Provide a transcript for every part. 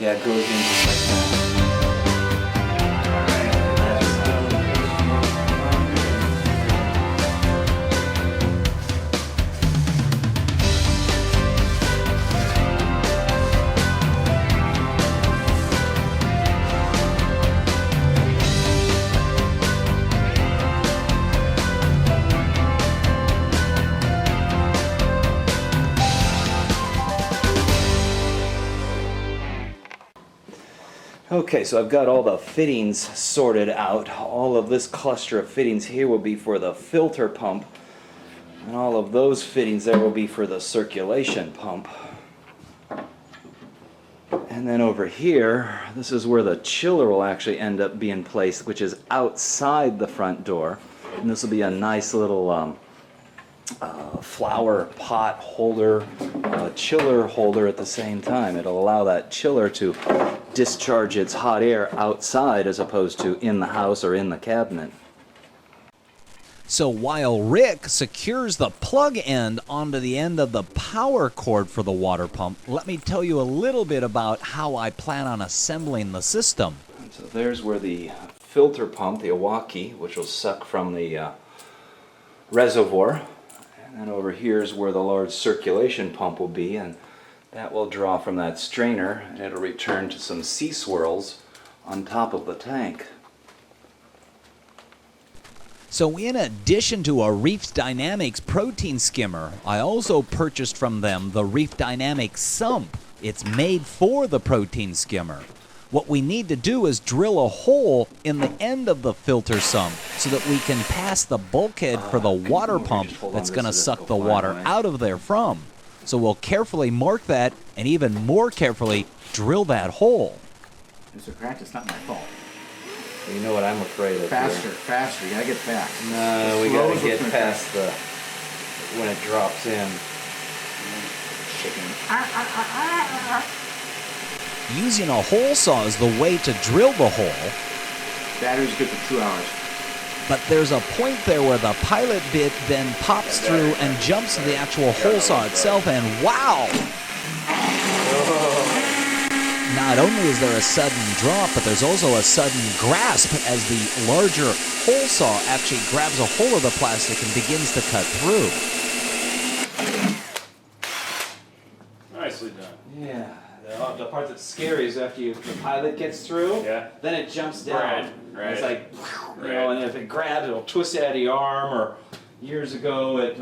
Yeah, it goes in just like that. Okay, so I've got all the fittings sorted out. All of this cluster of fittings here will be for the filter pump, and all of those fittings there will be for the circulation pump. And then over here, this is where the chiller will actually end up being placed, which is outside the front door. And this will be a nice little flower pot holder, chiller holder at the same time. It'll allow that chiller to discharge its hot air outside as opposed to in the house or in the cabinet. So while Rick secures the plug end onto the end of the power cord for the water pump, let me tell you a little bit about how I plan on assembling the system. So there's where the filter pump, the Awaki, which will suck from the reservoir. And then over here is where the large circulation pump will be, and that will draw from that strainer, and it'll return to some sea swirls on top of the tank. So in addition to a Reef Dynamics protein skimmer, I also purchased from them the Reef Dynamics sump. It's made for the protein skimmer. What we need to do is drill a hole in the end of the filter sump so that we can pass the bulkhead for the water pump that's going to suck the water out of there from. So we'll carefully mark that and even more carefully drill that hole. Mr. Cracked, it's not my fault. You know what I'm afraid of? Faster, here. faster. You gotta get fast. No, we gotta get past the when it drops in. Chicken. Using a hole saw is the way to drill the hole. Battery's good for 2 hours. But there's a point there where the pilot bit then pops through and jumps to the actual hole saw itself, and wow! Not only is there a sudden drop, but there's also a sudden grasp as the larger hole saw actually grabs a hold of the plastic and begins to cut through. Nicely done. Yeah. The part that's scary is after the pilot gets through, then it jumps down. Right. It's like, and if it grabs, it'll twist it out of your arm. Or years ago, it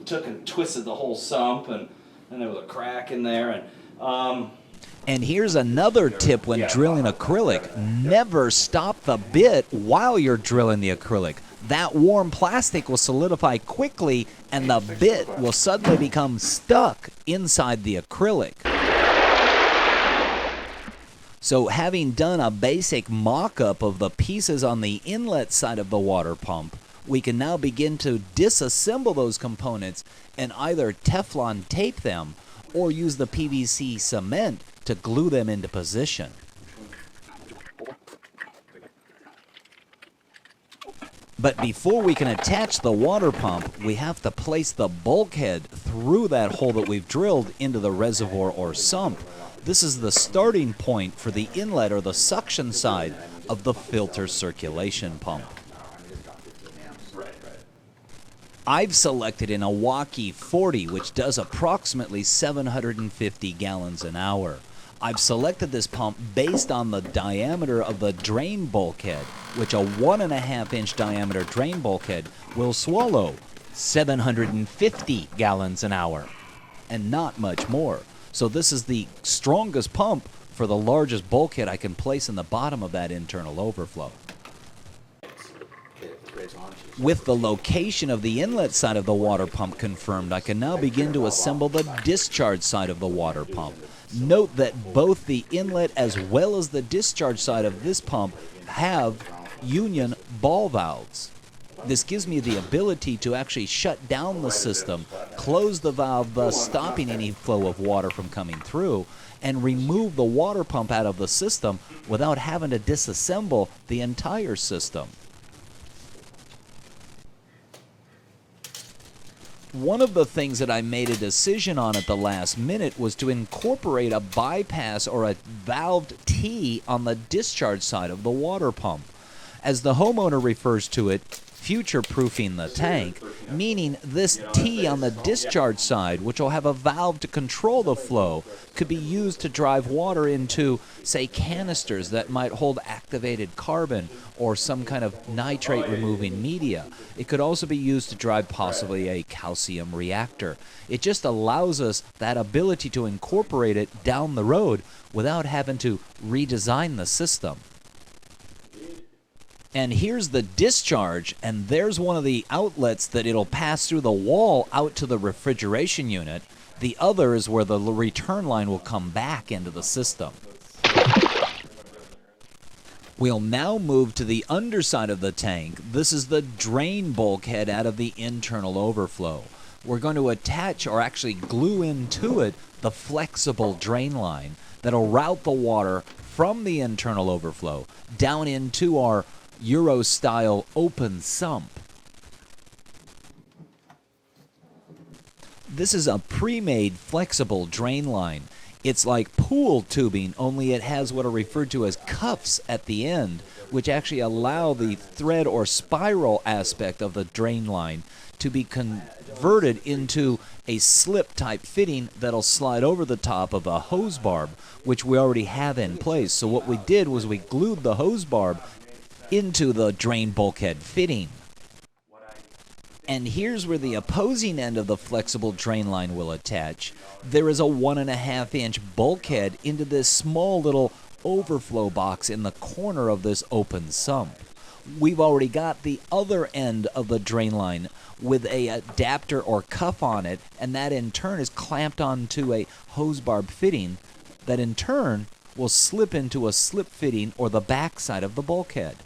took and twisted the whole sump, and there was a crack in there. And here's another tip when drilling acrylic. Never stop the bit while you're drilling the acrylic. That warm plastic will solidify quickly, and the bit will suddenly become stuck inside the acrylic. So having done a basic mock-up of the pieces on the inlet side of the water pump, we can now begin to disassemble those components and either Teflon tape them or use the PVC cement to glue them into position. But before we can attach the water pump, we have to place the bulkhead through that hole that we've drilled into the reservoir or sump. This is the starting point for the inlet or the suction side of the filter circulation pump. I've selected an Awaki 40, which does approximately 750 gallons an hour. I've selected this pump based on the diameter of the drain bulkhead, which a 1.5-inch diameter drain bulkhead will swallow 750 gallons an hour, and not much more. So this is the strongest pump for the largest bulkhead I can place in the bottom of that internal overflow. With the location of the inlet side of the water pump confirmed, I can now begin to assemble the discharge side of the water pump. Note that both the inlet as well as the discharge side of this pump have union ball valves. This gives me the ability to actually shut down the system, close the valve, thus stopping any flow of water from coming through, and remove the water pump out of the system without having to disassemble the entire system. One of the things that I made a decision on at the last minute was to incorporate a bypass or a valved T on the discharge side of the water pump. As the homeowner refers to it, future-proofing the tank, meaning this T on the discharge side, which will have a valve to control the flow, could be used to drive water into, say, canisters that might hold activated carbon or some kind of nitrate-removing media. It could also be used to drive possibly a calcium reactor. It just allows us that ability to incorporate it down the road without having to redesign the system. And here's the discharge, and there's one of the outlets that it'll pass through the wall out to the refrigeration unit. The other is where the return line will come back into the system. We'll now move to the underside of the tank. This is the drain bulkhead out of the internal overflow. We're going to attach, or actually glue into it, the flexible drain line that'll route the water from the internal overflow down into our Euro-style open sump. This is a pre-made flexible drain line. It's like pool tubing, only it has what are referred to as cuffs at the end, which actually allow the thread or spiral aspect of the drain line to be converted into a slip-type fitting that'll slide over the top of a hose barb, which we already have in place. So what we did was we glued the hose barb into the drain bulkhead fitting. And here's where the opposing end of the flexible drain line will attach. There is a 1.5-inch bulkhead into this small little overflow box in the corner of this open sump. We've already got the other end of the drain line with a adapter or cuff on it, and that in turn is clamped onto a hose barb fitting that in turn will slip into a slip fitting or the back side of the bulkhead.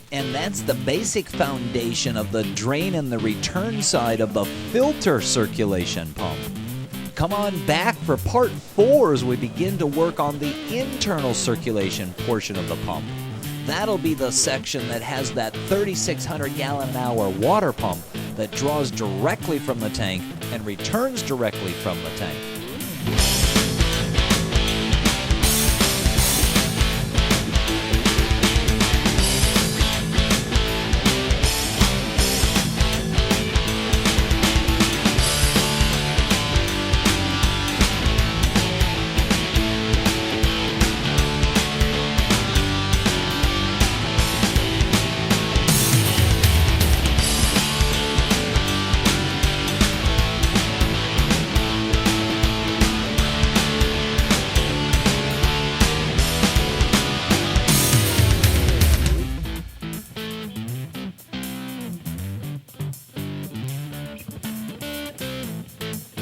And that's the basic foundation of the drain and the return side of the filter circulation pump. Come on back for part 4 as we begin to work on the internal circulation portion of the pump. That'll be the section that has that 3,600 gallon an hour water pump that draws directly from the tank and returns directly from the tank.